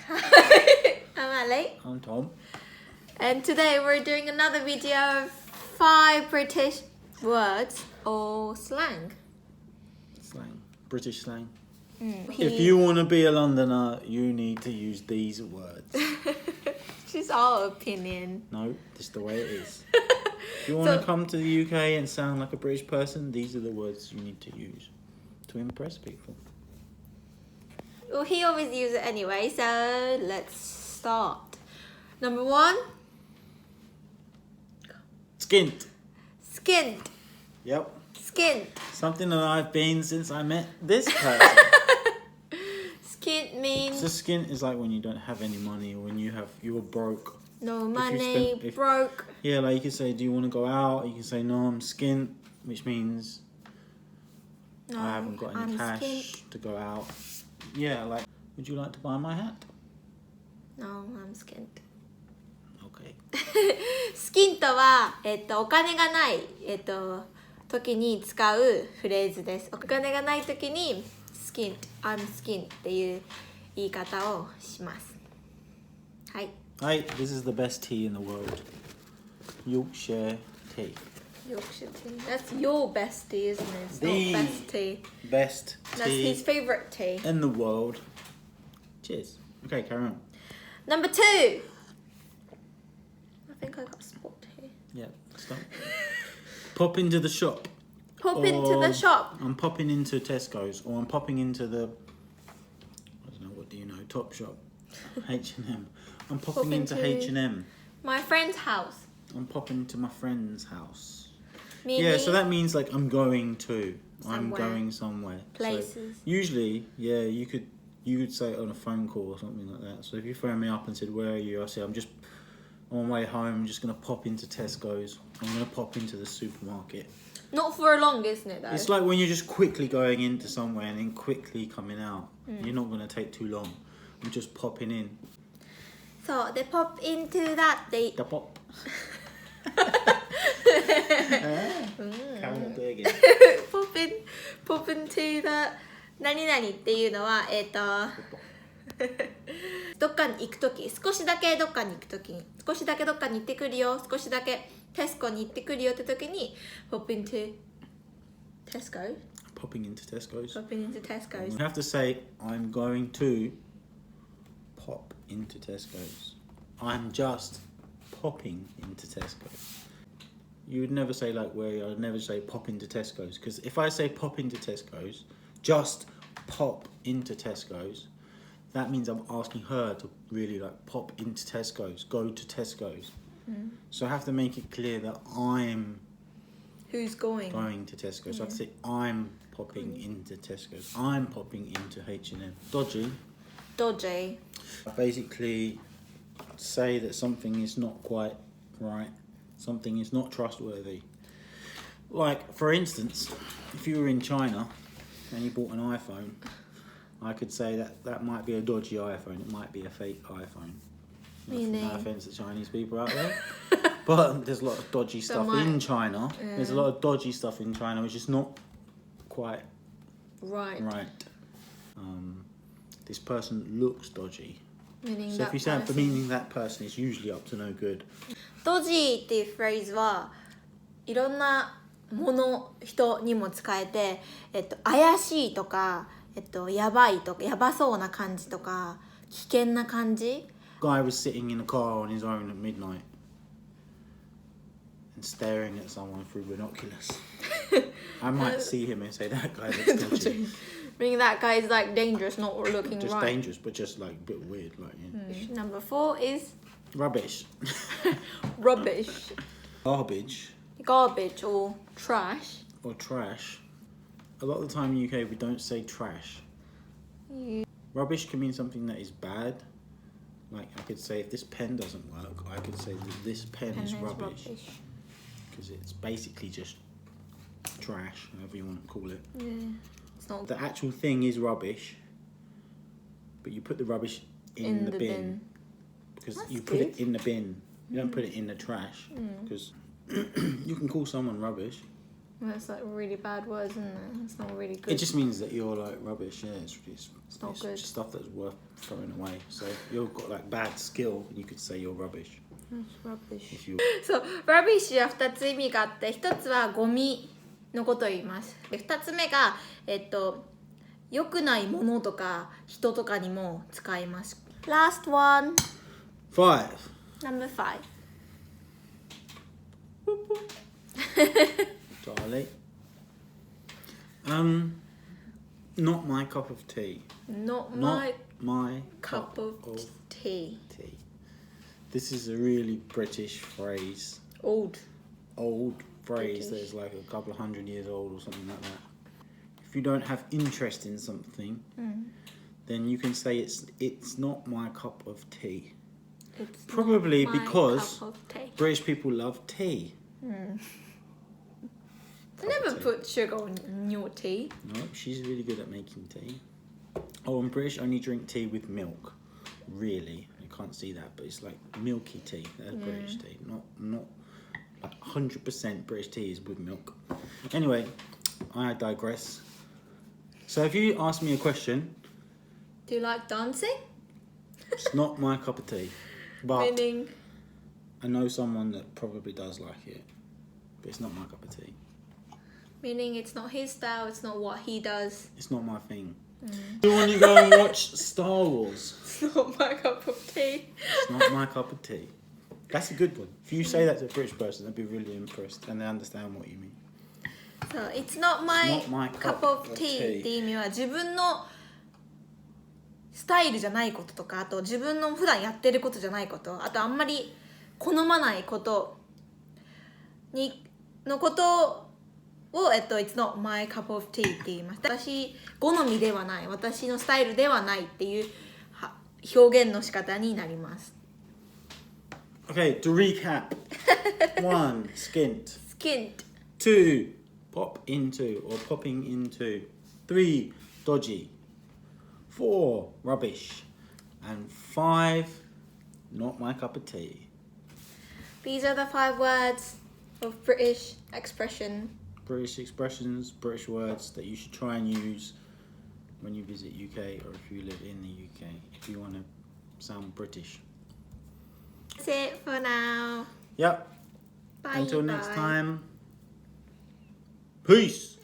I'm Ali. I'm Tom. And today we're doing another video of 5 British words or slang. Slang. British slang. He- If you want to be a Londoner, you need to use these words. It's just our opinion. No, this is the way it is. If you want to come to the UK and sound like a British person, these are the words you need to use to impress people. Well, he always uses it anyway, so let's start. Number 1, SKINT. skint. Yep. Skint. Something that I've been since I met this person. Skint means So skint is like when you don't have any money or when you were broke. no money, broke. Yeah, like you can say, do you want to go out? You can say, no, I'm skint, which means No, I haven't got any I'm cash skint. to go out. Yeah, like, would you like to buy my hat? No, I'm skint. Okay. スキントは、お金がない、時に使うフレーズです。お金がない時にスキント、I'm skint っていう言い方をします。はい。Hey, this is the best tea in the world. Yorkshire tea. Yorkshire tea. That's your best tea, isn't it? It's The not best tea. Best That's tea his favourite tea. in the world. Cheers. Okay, carry on. Number 2. I think I got a spot here. Yeah, stop. Pop into the shop. Pop into the shop. I'm popping into Tesco's, or I'm popping into the, I don't know, what do you know, Topshop, H&M. I'm popping into H&M. My friend's house. I'm popping to my friend's house. Meaning Yeah, so that means like I'm going to. I'm Somewhere. going somewhere. Places. So usually, yeah, you could say it on a phone call or something like that. So if you phone me up and said, where are you? I say, I'm just on my way home. I'm just going to pop into Tesco's. I'm going to pop into the supermarket. Not for long, isn't it, though? It's like when you're just quickly going into somewhere and then quickly coming out. You're not going to take too long. I'm just popping in. So they pop into that. They The pop. Carol do it again. pop into the 何々っていうのはどっかに行くとき、少しだけどっかに行くときに、少しだけどっかに行ってくるよ、少しだけテスコに行ってくるよってときに pop into Tesco. Popping into Tesco's. Popping into Tesco's. You have to say, I'm going to pop into Tesco's. I'm just popping into Tesco's. You would never say like where, I'd never say pop into Tesco's. Because if I say pop into Tesco's, just pop into Tesco's, that means I'm asking her to really like pop into Tesco's, go to Tesco's. So I have to make it clear that I'm Who's going? going to Tesco's. So I have to say I'm popping into Tesco's. I'm popping into H&M. Dodgy. Dodgy. Basically say that something is not quite right. Something is not trustworthy. Like, for instance, if you were in China and you bought an iPhone, I could say that might be a dodgy iPhone. It might be a fake iPhone. Meaning? No offence to Chinese people out there. But there's a lot of dodgy stuff in China. Yeah. There's a lot of dodgy stuff in China which is not quite Right. right. This person looks dodgy. Meaning So that if you say person. meaning that person is usually up to no good. ドジーっていうフレーズはいろんなもの人にも使えて、怪しいとか、やばいとかやばそうな感じとか危険な感じ。 Guy was sitting in a car on his own at midnight and staring at someone through binoculars. I might see him and say that guy looks dodgy. Meaning that guy is like dangerous, not looking Just right. dangerous, but just like a bit weird. Like Number 4 is rubbish, rubbish, garbage or trash. or trash. A lot of the time in the UK we don't say trash. Rubbish can mean something that is bad. Like I could say if this pen doesn't work, I could say that this pen is rubbish. Because it's basically just trash, however you want to call it. Yeah. It's not The actual thing is rubbish, but you put the rubbish in the bin. Because That's you put good. it in the bin. You don't put it in the trash. Because you can call someone rubbish, That's like really bad words, isn't it? It's not really good. It just means that you're like rubbish. Yeah, it's not good. Just stuff that's worth throwing away. So if you've got like bad skill, you could say you're rubbish. That's rubbish. If you そう、rubbish は2つ意味があって、1つはゴミのことを言います。で、2つ目が良くないものとか人とかにも使います。Last one. 5. Number 5. Charlie. Not my cup of tea. Not Not my my cup of tea. tea. This is a really British phrase. Old. Old phrase British. that's like a couple of 100 years old or something like that. If you don't have interest in something, then you can say it's not my cup of tea. It's Probably not my because cup of tea. British people love tea. I never put sugar in your tea. No, she's really good at making tea. Oh, and British only drink tea with milk. Really, you can't see that, but it's like milky tea. That's British tea, not like 100% British tea is with milk. Anyway, I digress. So if you ask me a question, Do you like dancing? it's not my cup of tea, but Meaning, I know someone that probably does like it, but it's not my cup of tea. meaning it's not his style, it's not what he does. It's not my thing. Do when you go and watch Star Wars? It's not my cup of tea. It's not my cup of tea. That's a good one. If you say that to a British person, they'd be really impressed and they understand what you mean. So, it's not my cup of tea って意味は自分のスタイルじゃないこととか、あと自分の普段やってることじゃないこと、あとあんまり好まないことのことをIt's not my cup of tea って言います。私好みではない、私のスタイルではないっていう表現の仕方になります。Okay, to recap. 1. Skint. SKINT. 2. Pop into or popping into. 3. Dodgy. 4. Rubbish. And 5. Not my cup of tea. These are the 5 words of British expression. British expressions, British words that you should try and use when you visit UK or if you live in the UK, if you want to sound British. That's it for now. Yep. Bye. Until next bye. time. Peace.